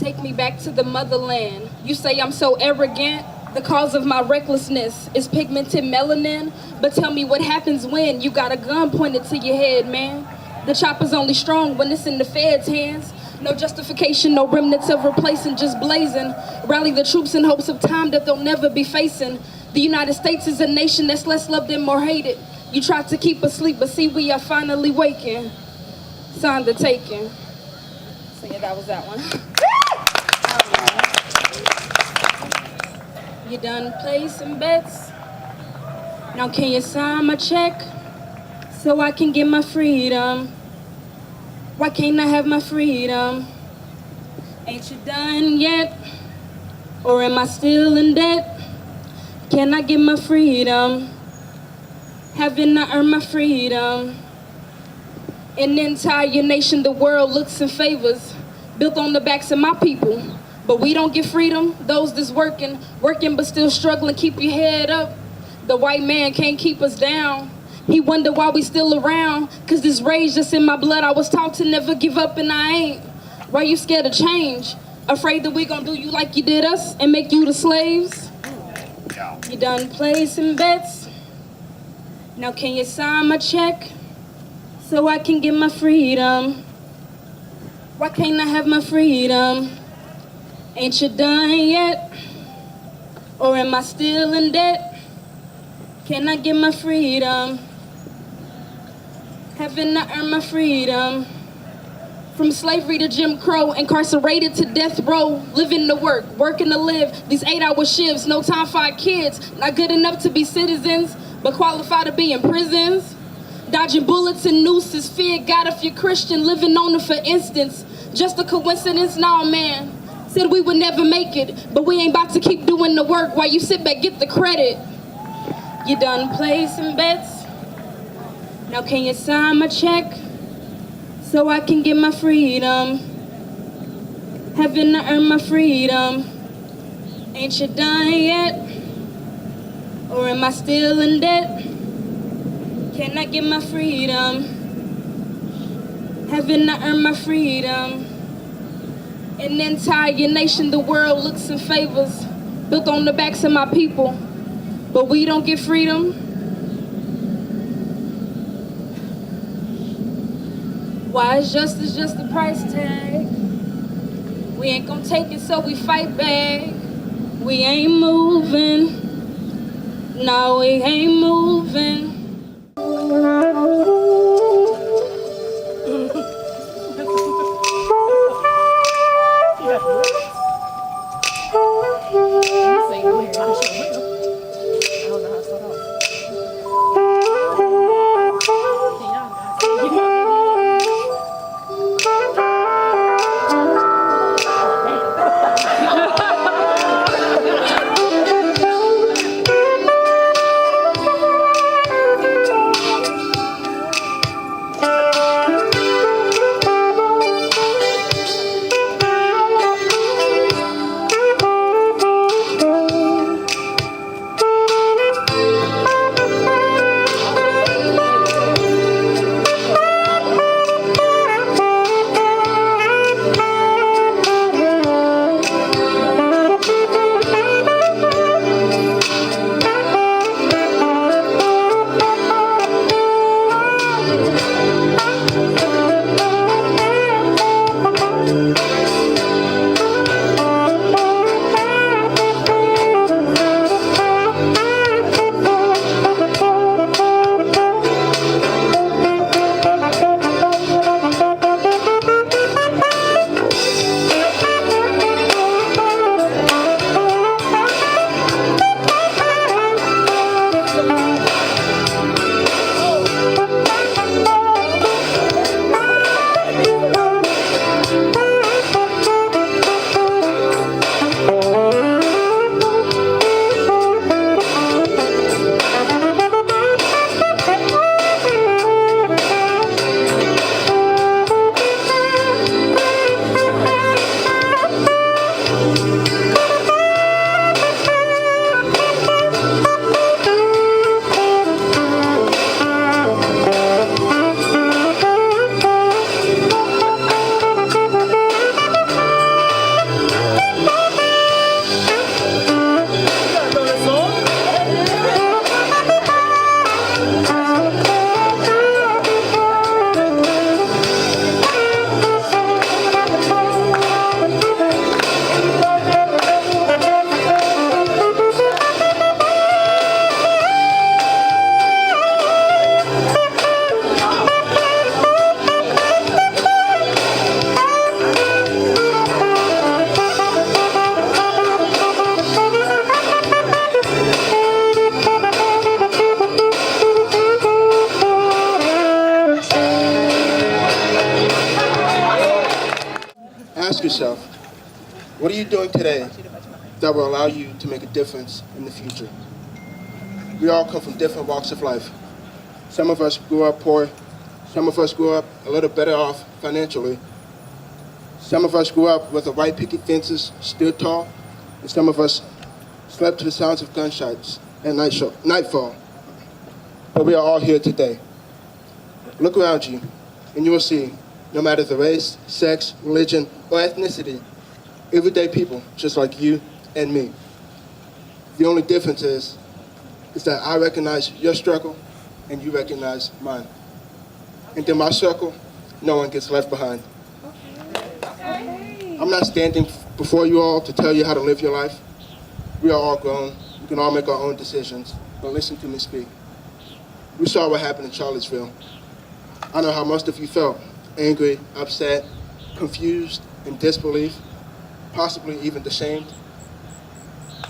Take me back to the motherland. You say I'm so arrogant. The cause of my recklessness is pigmented melanin. But tell me what happens when you got a gun pointed to your head, man. The chopper's only strong when it's in the feds' hands. No justification, no remnants of replacing, just blazing. Rally the troops in hopes of time that they'll never be facing. The United States is a nation that's less loved and more hated. You tried to keep us asleep, but see, we are finally waking. Sign the taking. So yeah, that was that one. You done placing bets? Now can you sign my check so I can get my freedom? Why can't I have my freedom? Ain't you done yet? Or am I still in debt? Can I get my freedom? Haven't I earned my freedom? An entire nation, the world looks and favors, built on the backs of my people. But we don't get freedom, those that's working but still struggling, keep your head up. The white man can't keep us down. He wonder why we still around, cause this rage that's in my blood, I was taught to never give up and I ain't. Why you scared of change? Afraid that we gonna do you like you did us and make you the slaves? You done placing bets? Now can you sign my check so I can get my freedom? Why can't I have my freedom? Ain't you done yet? Or am I still in debt? Can I get my freedom? Haven't I earned my freedom? From slavery to Jim Crow, incarcerated to death row, living to work, working to live, these 8-hour shifts, no time for our kids, not good enough to be citizens, but qualified to be in prisons. Dodging bullets and nooses, fear God if you're Christian, living on it for instance. Just a coincidence? Nah, man. Said we would never make it, but we ain't about to keep doing the work while you sit back, get the credit. You done placing bets? Now can you sign my check so I can get my freedom? Haven't I earned my freedom? Ain't you done yet? Or am I still in debt? Can I get my freedom? Haven't I earned my freedom? An entire nation, the world looks and favors, built on the backs of my people, but we don't get freedom. Why is justice just a price tag? We ain't gonna take it, so we fight back. We ain't moving. No, we ain't moving. ask yourself, what are you doing today that will allow you to make a difference in the future? We all come from different walks of life. Some of us grew up poor. Some of us grew up a little better off financially. Some of us grew up with the white picket fences stood tall, and some of us slept to the sounds of gunshots at nightfall. But we are all here today. Look around you, and you will see, no matter the race, sex, religion, or ethnicity, everyday people just like you and me. The only difference is that I recognize your struggle and you recognize mine. And in my circle, no one gets left behind. I'm not standing before you all to tell you how to live your life. We are all grown. We can all make our own decisions. But listen to me speak. We saw what happened in Charlottesville. I know how most of you felt: angry, upset, confused, in disbelief, possibly even ashamed.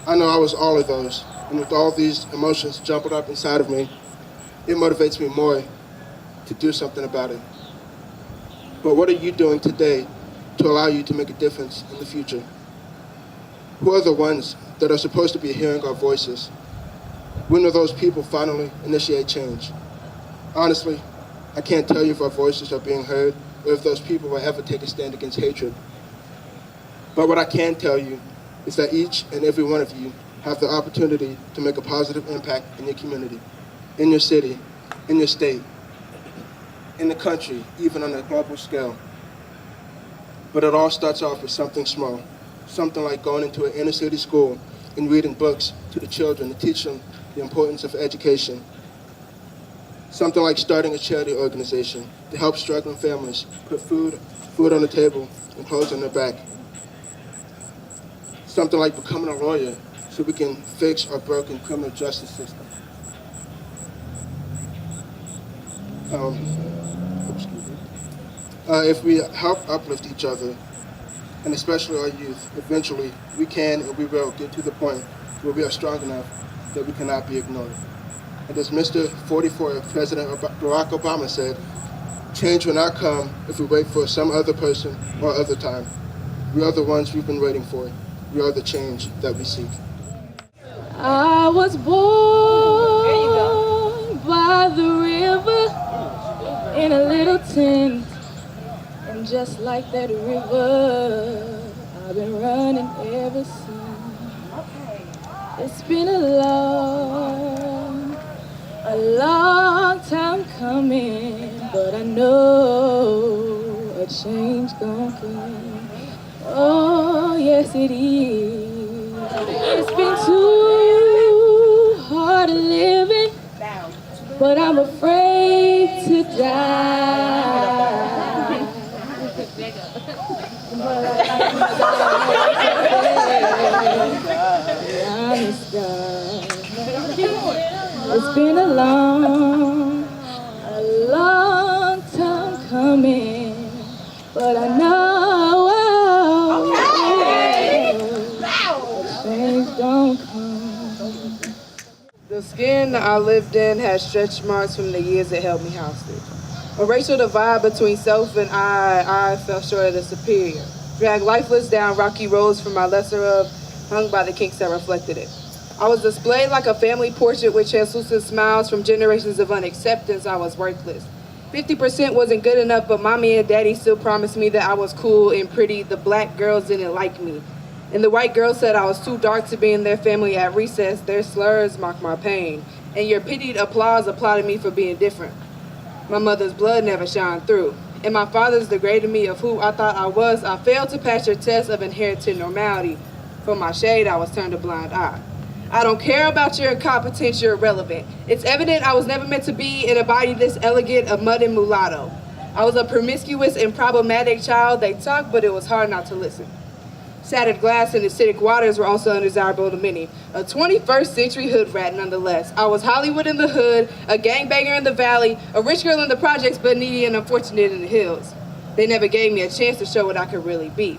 I know I was all of those, and with all these emotions jumbled up inside of me, it motivates me more to do something about it. But what are you doing today to allow you to make a difference in the future? Who are the ones that are supposed to be hearing our voices? When will those people finally initiate change? Honestly, I can't tell you if our voices are being heard or if those people will ever take a stand against hatred. But what I can tell you is that each and every one of you have the opportunity to make a positive impact in your community, in your city, in your state, in the country, even on a global scale. But it all starts off with something small, something like going into an inner city school and reading books to the children to teach them the importance of education. Something like starting a charity organization to help struggling families put food on the table and clothes on their back. Something like becoming a lawyer so we can fix our broken criminal justice system. If we help uplift each other, and especially our youth, eventually we can and we will get to the point where we are strong enough that we cannot be ignored. And as Mr. 44, President Barack Obama said, change will not come if we wait for some other person or other time. We are the ones we've been waiting for. We are the change that we seek. I was born by the river in a little tent, and just like that river, I've been running ever since. It's been a long time coming, but I know a change gon' come. Oh, yes it is. It's been too hard living, but I'm afraid to die. Honest God, it's been a long time coming, but I know change don't come. The skin I lived in had stretch marks from the years it held me hostage. When racial divide between self and I fell short of the superior. Dragged lifeless down rocky roads from my lesser of, hung by the kinks that reflected it. I was displayed like a family portrait with translucent smiles from generations of unacceptance. I was worthless. 50% wasn't good enough, but mommy and daddy still promised me that I was cool and pretty. The black girls didn't like me. And the white girls said I was too dark to be in their family at recess. Their slurs mocked my pain. And your pitied applause applauded me for being different. My mother's blood never shined through. And my father's degraded me of who I thought I was. I failed to pass your test of inherited normality. For my shade, I was turned a blind eye. I don't care about your incompetence, you're irrelevant. It's evident I was never meant to be in a body this elegant, a mud and mulatto. I was a promiscuous and problematic child. They talked, but it was hard not to listen. Shattered glass and acidic waters were also undesirable to many. A 21st century hood rat nonetheless. I was Hollywood in the hood, a gangbanger in the valley, a rich girl in the projects, but needy and unfortunate in the hills. They never gave me a chance to show what I could really be.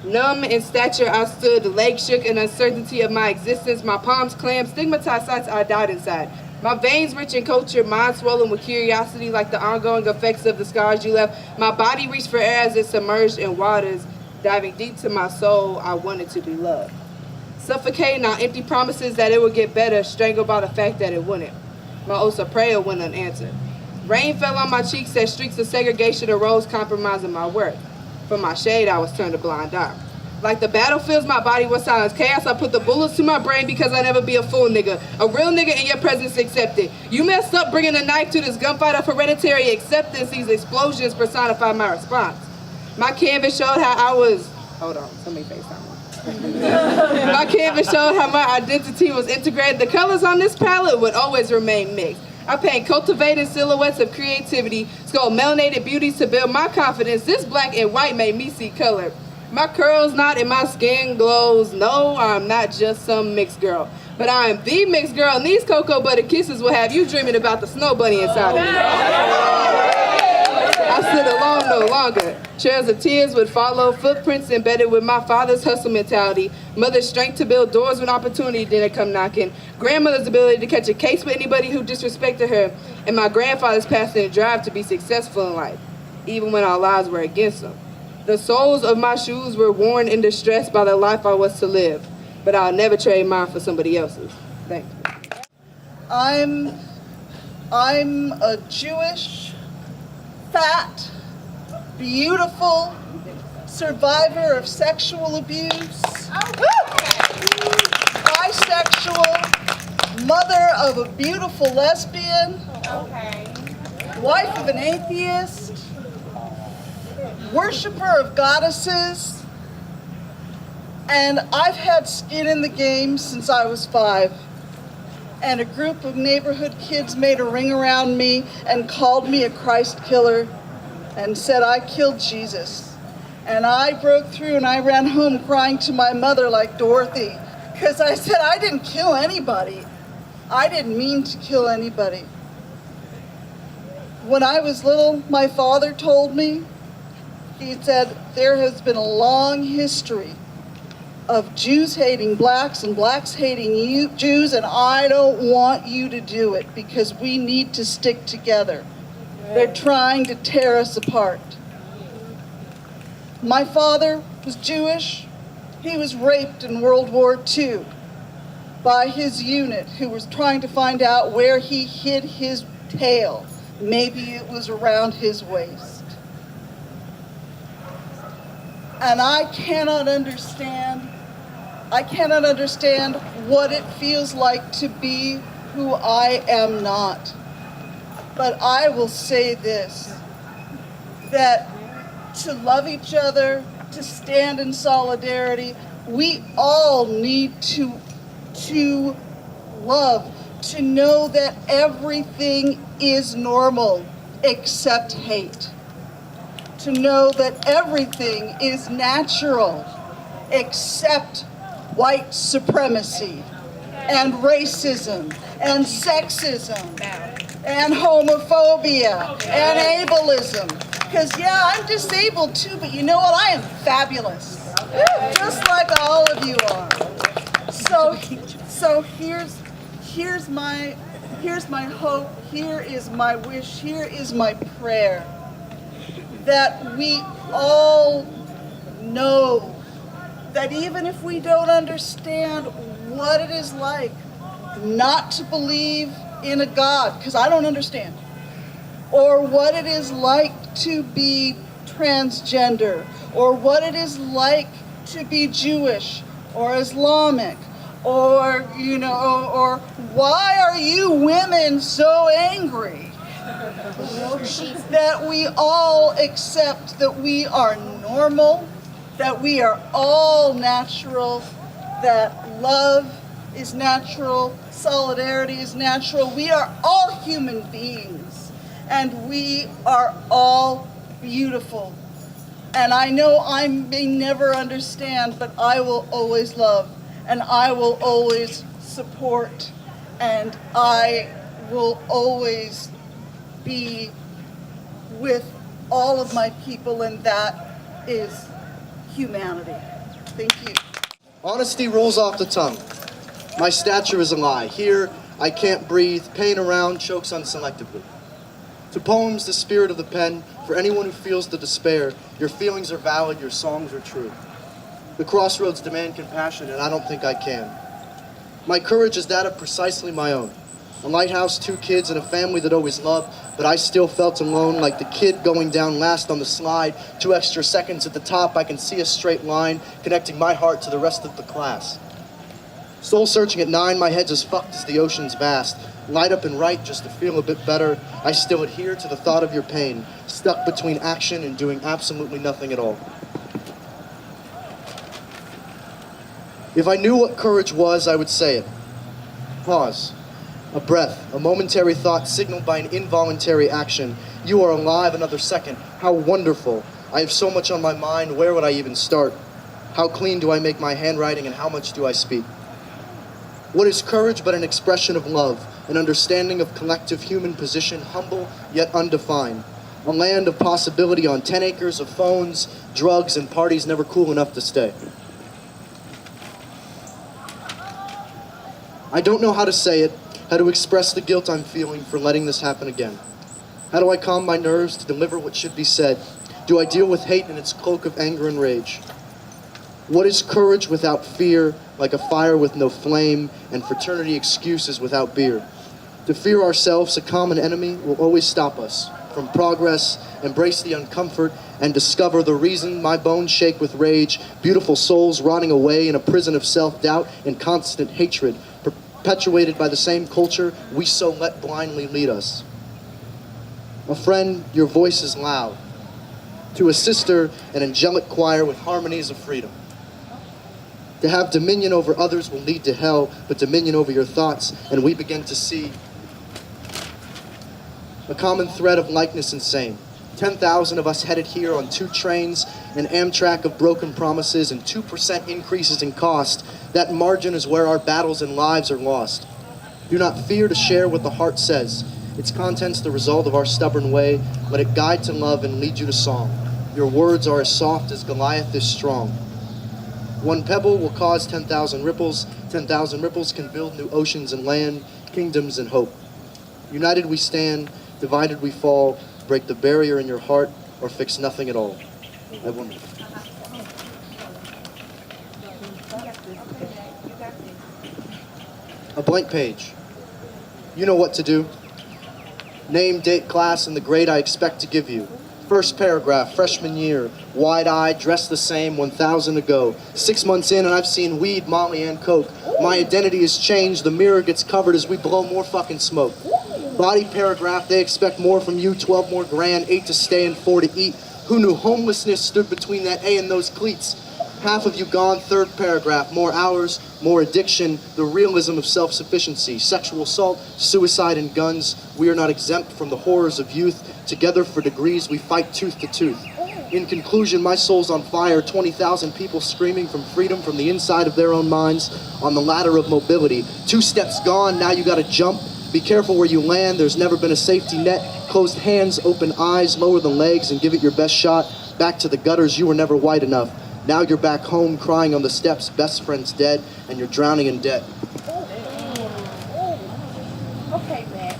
Numb in stature, I stood, the legs shook in uncertainty of my existence, my palms clammed, stigmatized sights, I died inside. My veins rich in culture, mind swollen with curiosity like the ongoing effects of the scars you left. My body reached for air as it submerged in waters Diving deep to my soul, I wanted to be loved. Suffocating on empty promises that it would get better, strangled by the fact that it wouldn't. My oaths of prayer went unanswered. Rain fell on my cheeks as streaks of segregation arose, compromising my worth. From my shade, I was turned a blind eye. Like the battlefields, my body was silence. Chaos, I put the bullets to my brain because I never be a fool nigga. A real nigga in your presence accepted. You messed up bringing a knife to this gunfight of hereditary acceptance. These explosions personify my response. My canvas showed how I was... Hold on, somebody FaceTime me. My canvas showed how my identity was integrated. The colors on this palette would always remain mixed. I paint cultivated silhouettes of creativity, sculpt melanated beauties to build my confidence. This black and white made me see color. My curls knot and my skin glows. No, I'm not just some mixed girl, but I am the mixed girl, and these cocoa butter kisses will have you dreaming about the snow bunny inside of me. I stood alone no longer. Trails of tears would follow, footprints embedded with my father's hustle mentality, mother's strength to build doors when opportunity didn't come knocking, grandmother's ability to catch a case with anybody who disrespected her, and my grandfather's passionate drive to be successful in life, even when our lives were against them. The soles of my shoes were worn in distress by the life I was to live, but I'll never trade mine for somebody else's. Thank you. I'm a Jewish, fat, beautiful survivor of sexual abuse, bisexual, mother of a beautiful lesbian, wife of an atheist, worshiper of goddesses, and I've had skin in the game since I was 5. And a group of neighborhood kids made a ring around me and called me a Christ killer and said I killed Jesus. And I broke through and I ran home crying to my mother like Dorothy, because I said I didn't kill anybody. I didn't mean to kill anybody. When I was little, my father told me, he said, there has been a long history of Jews hating blacks and blacks hating Jews, and I don't want you to do it because we need to stick together. They're trying to tear us apart. My father was Jewish. He was raped in World War II by his unit who was trying to find out where he hid his tail. Maybe it was around his waist. And I cannot understand what it feels like to be who I am not. But I will say this, that to love each other, to stand in solidarity, we all need to love, to know that everything is normal except hate. To know that everything is natural except white supremacy and racism and sexism and homophobia and ableism. Because yeah, I'm disabled too, but you know what? I am fabulous. Just like all of you are. So here's my hope, here is my wish, here is my prayer. That we all know that even if we don't understand what it is like not to believe in a God, because I don't understand, or what it is like to be transgender, or what it is like to be Jewish or Islamic, or, or why are you women so angry? That we all accept that we are normal, that we are all natural, that love is natural, solidarity is natural. We are all human beings, and we are all beautiful. And I know I may never understand, but I will always love, and I will always support, and I will always be with all of my people, and that is humanity. Thank you. Honesty rolls off the tongue. My stature is a lie. Here, I can't breathe. Pain around chokes unselectively. To poems, the spirit of the pen, for anyone who feels the despair, your feelings are valid, your songs are true. The crossroads demand compassion, and I don't think I can. My courage is that of precisely my own. A lighthouse, 2 kids, and a family that always loved, but I still felt alone, like the kid going down last on the slide. 2 extra seconds at the top, I can see a straight line connecting my heart to the rest of the class. Soul searching at 9, my head's as fucked as the ocean's vast. Light up and write just to feel a bit better. I still adhere to the thought of your pain, stuck between action and doing absolutely nothing at all. If I knew what courage was, I would say it. Pause. A breath, a momentary thought signaled by an involuntary action. You are alive another second. How wonderful. I have so much on my mind. Where would I even start? How clean do I make my handwriting, and how much do I speak? What is courage but an expression of love, an understanding of collective human position, humble yet undefined. A land of possibility on 10 acres of phones, drugs, and parties never cool enough to stay. I don't know how to say it, how to express the guilt I'm feeling for letting this happen again. How do I calm my nerves to deliver what should be said? Do I deal with hate in its cloak of anger and rage? What is courage without fear, like a fire with no flame, and fraternity excuses without beer? To fear ourselves, a common enemy, will always stop us from progress, embrace the uncomfort, and discover the reason my bones shake with rage, beautiful souls rotting away in a prison of self-doubt and constant hatred, perpetuated by the same culture we so let blindly lead us. A friend, your voice is loud. To a sister, an angelic choir with harmonies of freedom. To have dominion over others will lead to hell, but dominion over your thoughts, and we begin to see a common thread of likeness and same. 10,000 of us headed here on 2 trains, an Amtrak of broken promises, and 2% increases in cost. That margin is where our battles and lives are lost. Do not fear to share what the heart says. Its content's the result of our stubborn way. Let it guide to love and lead you to song. Your words are as soft as Goliath is strong. One pebble will cause 10,000 ripples. 10,000 ripples can build new oceans and land, kingdoms and hope. United we stand, divided we fall. Break the barrier in your heart, or fix nothing at all. I wonder. A blank page. You know what to do. Name, date, class, and the grade I expect to give you. First paragraph, freshman year, wide-eyed, dressed the same, 1,000 ago. 6 months in and I've seen weed, Molly, and coke. My identity has changed, the mirror gets covered as we blow more fucking smoke. Body paragraph, they expect more from you, 12 more grand, 8 to stay and 4 to eat. Who knew homelessness stood between that A and those cleats? Half of you gone, third paragraph, more hours, more addiction, the realism of self-sufficiency, sexual assault, suicide, and guns. We are not exempt from the horrors of youth. Together for degrees, we fight tooth to tooth. In conclusion, my soul's on fire, 20,000 people screaming from freedom from the inside of their own minds on the ladder of mobility. 2 steps gone, now you gotta jump. Be careful where you land, there's never been a safety net. Closed hands, open eyes, lower the legs and give it your best shot. Back to the gutters, you were never white enough. Now you're back home crying on the steps, best friend's dead, and you're drowning in debt. Okay, man.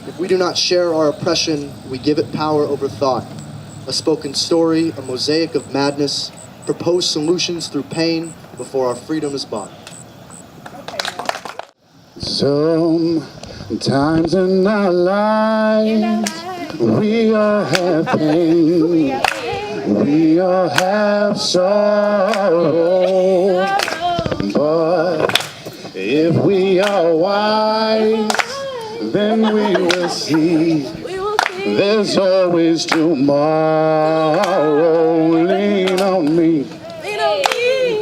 If we do not share our oppression, we give it power over thought. A spoken story, a mosaic of madness, propose solutions through pain before our freedom is bought. Sometimes in our lives, we all have pain, we all have sorrow, but if we are wise, then we will see there's always tomorrow. Lean on me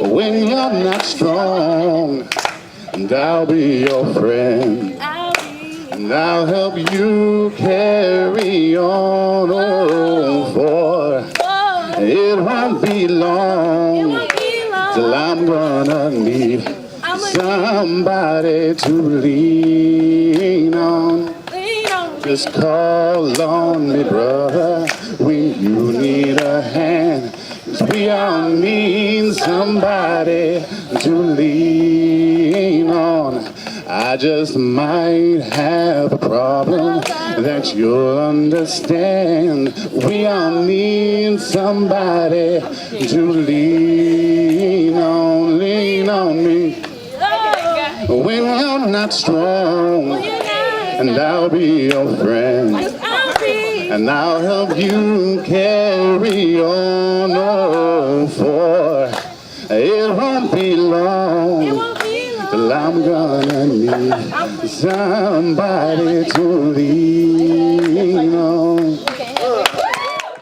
when you're not strong, and I'll be your friend, and I'll help you carry on. Oh, for it won't be long till I'm gonna need somebody to lean on. Just call on me, brother, when you need a hand. 'Cause we all need somebody to lean on. I just might have a problem that you'll understand. We all need somebody to lean on me. When you're not strong, and I'll be your friend, and I'll help you carry on. Oh, for it won't be long till I'm gonna need somebody to lean